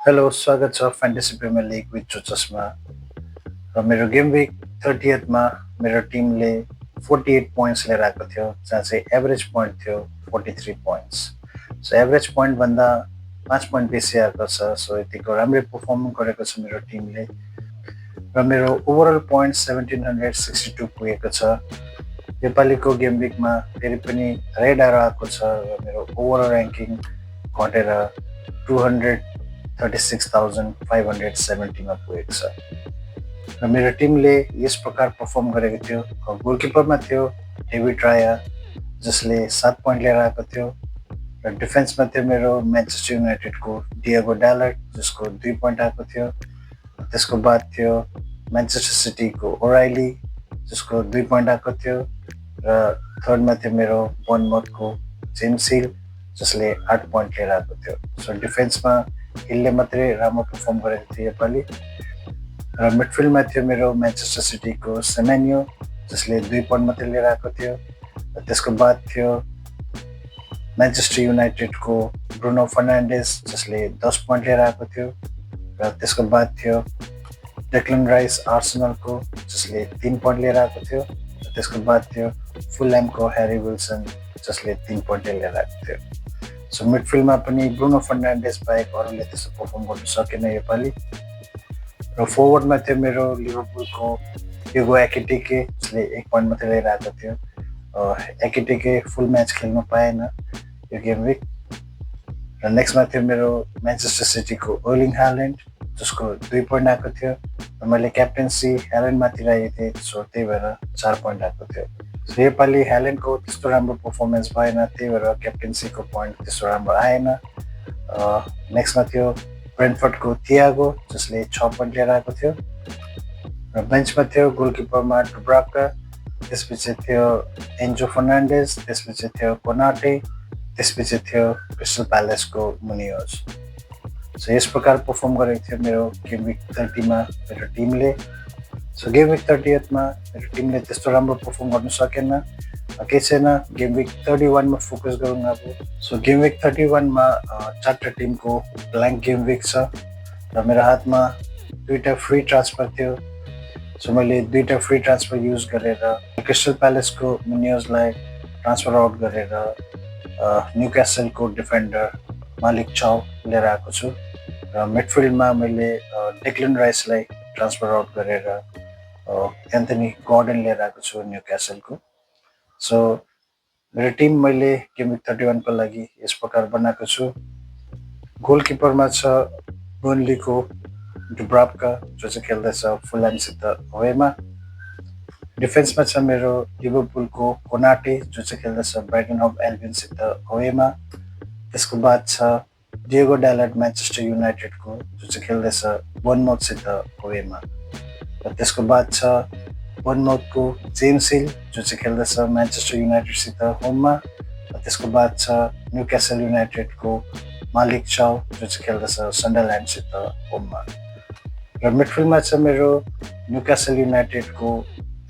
Hello, स्वागत छ fantasy premier league with चोचसमा। र मेरो गेम विक 30मा मेरो टिमले 48 पोइन्ट्स लिएर आएको थियो, जहाँ चाहिँ एभरेज पोइन्ट थियो 43 पोइन्ट्स। सो एभरेज पोइन्टभन्दा 5 पोइन्ट बेसी आएको छ। सो यतिको राम्रै पर्फर्म गरेको छ मेरो टिमले। र मेरो ओभरअल पोइन्ट 1762 पुगेको छ। योपालिको गेम विकमा फेरि पनि धेरै डाह्रो आएको छ र मेरो ओभरअल ऱ्याङ्किङ घटेर 236,570 मा पुगेको छ। र मेरो टिमले यस प्रकार पर्फर्म गरेको थियो। गोलकिपरमा थियो डेभिड राया, जसले 7 पोइन्ट लिएर आएको थियो। र डिफेन्समा थियो मेरो म्यान्चेस्टर युनाइटेडको डिएगो डालट, जसको 2 पोइन्ट आएको थियो। त्यसको बाद थियो म्यान्चेस्टर सिटीको ओराइली, जसको 2 पोइन्ट आएको थियो। र थर्डमा थियो मेरो बोर्नमथको जेम्स हिल, जसले 8 पोइन्ट लिएर आएको थियो। सो डिफेन्समा हिलले मात्रै राम्रो पर्फर्म गरेको थियो योपालि। र मिडफिल्डमा थियो मेरो म्यान्चेस्टर सिटीको सेमेन्यो, जसले 2 पोइन्ट मात्रै लिएर आएको थियो। र त्यसको बाद थियो म्यान्चेस्टर युनाइटेडको ब्रुनो फर्नान्डेस, जसले 10 पोइन्ट लिएर आएको थियो। र त्यसको बाद थियो डेक्लन राइस आर्सेनलको, जसले 3 पोइन्ट लिएर आएको थियो। र त्यसको बाद थियो फुलह्यामको ह्यारी विल्सन, जसले 3 पोइन्ट लिएर आएको थियो। सो मिडफिल्डमा पनि ब्रुनो फर्नान्डेस बाहेक अरूले त्यस्तो पर्फर्म गर्नु सकेन योपालि। र फरवर्डमा थियो मेरो लिभरपुलको ह्युगो एकिटिके, जसले 1 पोइन्ट मात्रै लिएर आएको थियो। एकिटिके फुल म्याच खेल्नु पाएन यो गेम विक। र नेक्स्टमा थियो मेरो म्यान्चेस्टर सिटीको अर्लिङ हाल्यान्ड, जसको 2 पोइन्ट आएको थियो। र मैले क्याप्टेन्सी ह्याल्यान्डमाथि राखेको थिएँ, सो त्यही भएर 4 पोइन्ट आएको थियो। सो योपालि ह्याल्यान्डको त्यस्तो राम्रो पर्फर्मेन्स भएन, त्यही भएर क्याप्टेन्सीको पोइन्ट त्यस्तो राम्रो आएन। नेक्स्टमा थियो ब्रेन्टफोर्डको थियागो, जसले 6 पोइन्ट लिएर आएको थियो। र बेन्चमा थियो गोलकिपरमा डुब्राका, त्यसपछि थियो एन्जो फर्नान्डेस, त्यसपछि थियो कोनाटे, त्यसपछि थियो क्रिस्टल प्यालेसको मुनियोज। सो यस प्रकार पर्फर्म गरेको थियो मेरो गेम विक 30मा मेरो टिमले। सो गेम विक 30मा मेरो टिमले त्यस्तो राम्रो पर्फर्म गर्नु सकेन, केही छैन। गेम विक 31मा फोकस गरौँ अब। सो गेम विक 31मा 4टा टिमको ब्ल्याङ्क गेम विक छ। र मेरो हातमा 2टा फ्री ट्रान्सफर थियो। सो मैले 2टा फ्री ट्रान्सफर युज गरेर क्रिस्टल प्यालेसको मुनियोजलाई ट्रान्सफर आउट गरेर न्युक्यासलको डिफेन्डर मालिक चाउ लिएर आएको छु। र मिडफिल्डमा मैले डेक्लन राइसलाई ट्रान्सफर आउट गरेर एन्थनी गॉर्डन लिएर आएको छु न्युक्यासलको। सो मेरो टिम मैले गेम विक 31को लागि यस प्रकार बनाएको छु। गोलकिपरमा छ बर्नलीको डुब्राका, जो चाहिँ खेल्दैछ फुलह्यामसित अवेमा। डिफेन्समा छ मेरो लिभरपुलको कोनाटे, जो चाहिँ खेल्दैछ ब्राइटन अफ एल्बियनसित अवेमा। त्यसको बाद छ डिएगो डालट म्यान्चेस्टर युनाइटेडको, जो चाहिँ खेल्दैछ बोर्नमथसित अवेमा। र त्यसको बाद छ बोर्नमथको जेम्स हिल, जो चाहिँ खेल्दैछ म्यान्चेस्टर युनाइटेडसित होममा। र त्यसको बाद छ न्युक्यासल युनाइटेडको मालिक चाउ, जो चाहिँ खेल्दैछ सन्डरल्यान्डसित होममा। र मिडफिल्डमा छ मेरो न्युक्यासल युनाइटेडको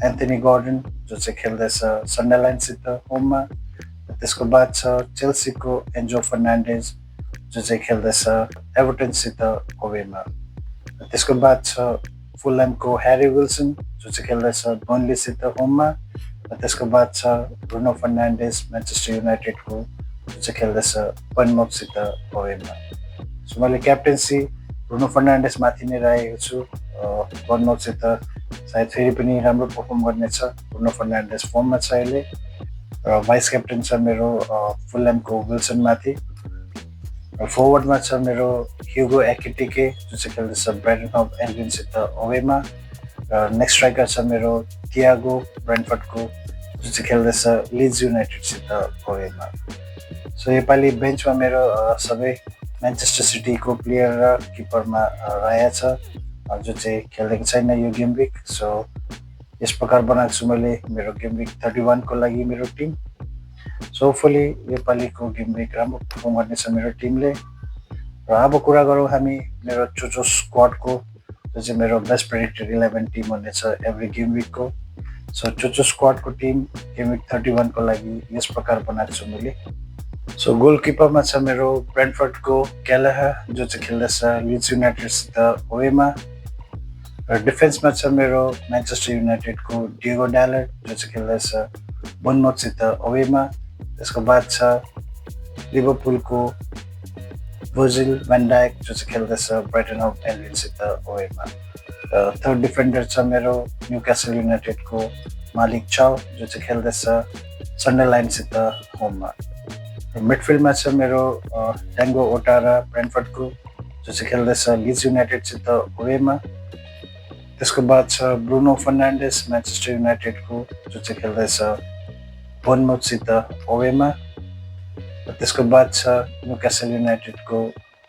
एन्थनी गॉर्डन, जो चाहिँ खेल्दैछ सन्डरल्यान्डसित होममा। र त्यसको बाद छ चेल्सीको एन्जो फर्नान्डेज, जो चाहिँ खेल्दैछ एभर्टनसित अवेमा। र त्यसको बाद छ फुलह्यामको ह्यारी विल्सन, जो चाहिँ खेल्दैछ बर्नलीसित होममा। र त्यसको बाद छ ब्रुनो फर्नान्डेस म्यान्चेस्टर युनाइटेडको, जो चाहिँ खेल्दैछ बोर्नमथसित अवेमा। सो मैले क्याप्टेन्सी ब्रुनो फर्नान्डेस माथि नै राखेको छु। बोर्नमथसित सायद फेरि पनि राम्रो पर्फर्म गर्नेछ। ब्रुनो फर्नान्डेस फर्ममा छ अहिले। र भाइस क्याप्टेन छ मेरो फुलह्यामको विल्सन माथि। र फरवर्डमा छ मेरो ह्युगो एकिटिके, जो चाहिँ खेल्दैछ ब्राइटन अफ एल्बियनसित अवेमा। र नेक्स्ट स्ट्राइकर छ मेरो थियागो ब्रेन्टफोर्डको, जो चाहिँ खेल्दैछ लिड्स युनाइटेडसित अवेमा। सो योपालि बेन्चमा मेरो सबै म्यान्चेस्टर सिटीको प्लेयर र किपरमा राया छ, जो चाहिँ खेलेको छैन यो गेम विक। सो यस प्रकार बनाएको छु मैले मेरो गेम विक 31को लागि मेरो टिम। सो होपफुली योपालिको गेम विक राम्रो पर्फर्म गर्नेछ मेरो टिमले। र अब कुरा गरौँ हामी मेरो चोचो स्क्वाडको, जो चाहिँ मेरो बेस्ट प्रेडिक्टेड 11 टिम हुनेछ एभ्री गेम विकको। So Cho Cho स्क्वाडको team game week 31को लागि यस प्रकार बनाएको छु मैले। सो गोलकिपरमा छ मेरो ब्रेन्टफोर्डको क्यालाहा जो चाहिँ खेल्दैछ लिड्स युनाइटेडसित ओवेमा। र डिफेन्समा छ मेरो म्यान्चेस्टर युनाइटेडको डिएगो डालर जो चाहिँ खेल्दैछ बोर्नमथसित ओवेमा। त्यसको बाद छ लिभरपुलको भर्जिल भ्यान डाइक जो चाहिँ खेल्दैछ ब्राइटन हभ एल्बियनसित ओवेमा। र थर्ड डिफेन्डर छ मेरो न्युक्यासल युनाइटेडको मालिक चाउ जो चाहिँ खेल्दैछ सन्डरल्यान्डसित होममा। र मिडफिल्डमा छ मेरो ट्याङ्गो ओटारा ब्रेन्टफोर्डको जो चाहिँ खेल्दैछ लिड्स युनाइटेडसित ओवेमा। त्यसको बाद छ ब्रुनो फर्नान्डेस म्यान्चेस्टर युनाइटेडको जो चाहिँ खेल्दैछ बोर्नमथसित ओवेमा। र त्यसको बाद छ न्युक्यासल युनाइटेडको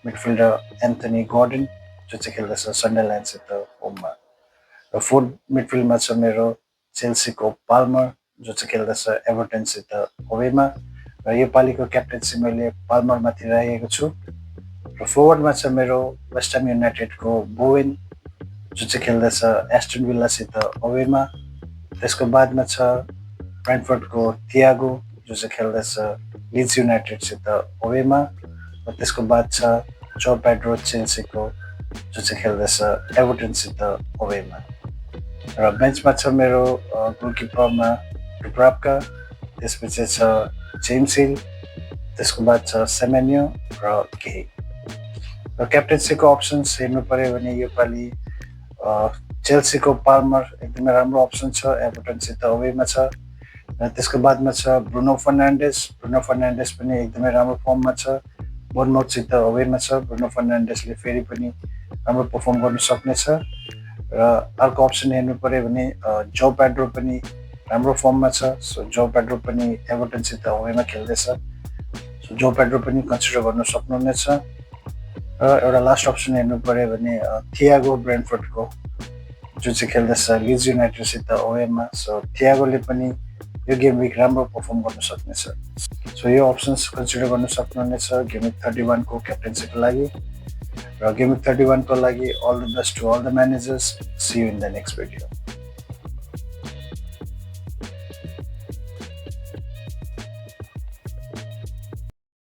मिडफिल्डर एन्थनी गॉर्डन जो चाहिँ खेल्दैछ सन्डरल्यान्डसित होममा। र फोर्थ मिडफिल्डमा छ मेरो चेल्सीको पाल्मर जो चाहिँ खेल्दैछ एभर्टनसित ओवेमा। र योपालिको क्याप्टेन्सी मैले पाल्मरमाथि राखेको छु। र फोर्वर्डमा छ मेरो वेस्ट ह्याम युनाइटेडको बोवेन जो चाहिँ खेल्दैछ एस्टन विल्लासित ओवेमा। त्यसको बादमा छ ब्रेन्टफोर्डको थियागो जो चाहिँ खेल्दैछ लिड्स युनाइटेडसित ओवेमा। र त्यसको बाद छ जो पेड्रो चेल्सीको जो चाहिँ खेल्दैछ एभर्टनसित ओवेमा। र बेन्चमा छ मेरो गोलकिपरमा डुब्राभका, त्यसपछि छ जेम्स हिल, त्यसको बाद छ सेमेन्यो र केही। र क्याप्टेन्सीको अप्सन्स हेर्नु पर्यो भने योपालि चेल्सीको पाल्मर एकदमै राम्रो अप्सन छ, एभर्टनसित ओवेमा छ। र त्यसको बादमा छ ब्रुनो फर्नान्डेस पनि एकदमै राम्रो फर्ममा छ, बोर्नमथसित ओवेमा छ। ब्रुनो फर्नान्डेसले फेरि पनि राम्रो पर्फर्म गर्न सक्नेछ। र अर्को अप्सन हेर्नु पर्यो भने जो पेड्रो पनि राम्रो फर्ममा छ। सो जो पेड्रो पनि एभर्टनसित ओवेमा खेल्दैछ। सो जो पेड्रो पनि कन्सिडर गर्न सक्नुहुनेछ। र एउटा लास्ट अप्सन हेर्नु पर्यो भने थियागो ब्रेन्टफोर्डको जो चाहिँ खेल्दैछ लिड्स युनाइटेडसित ओवेमा। सो थियागोले पनि यो गेम विक राम्रो पर्फर्म गर्न सक्नेछ। सो यो अप्सन्स कन्सिडर गर्न सक्नुहुनेछ गेम विक 31 को क्याप्टेन्सीको लागि। र गेम विक 31 को लागि all the best to all the managers. See you in the next video.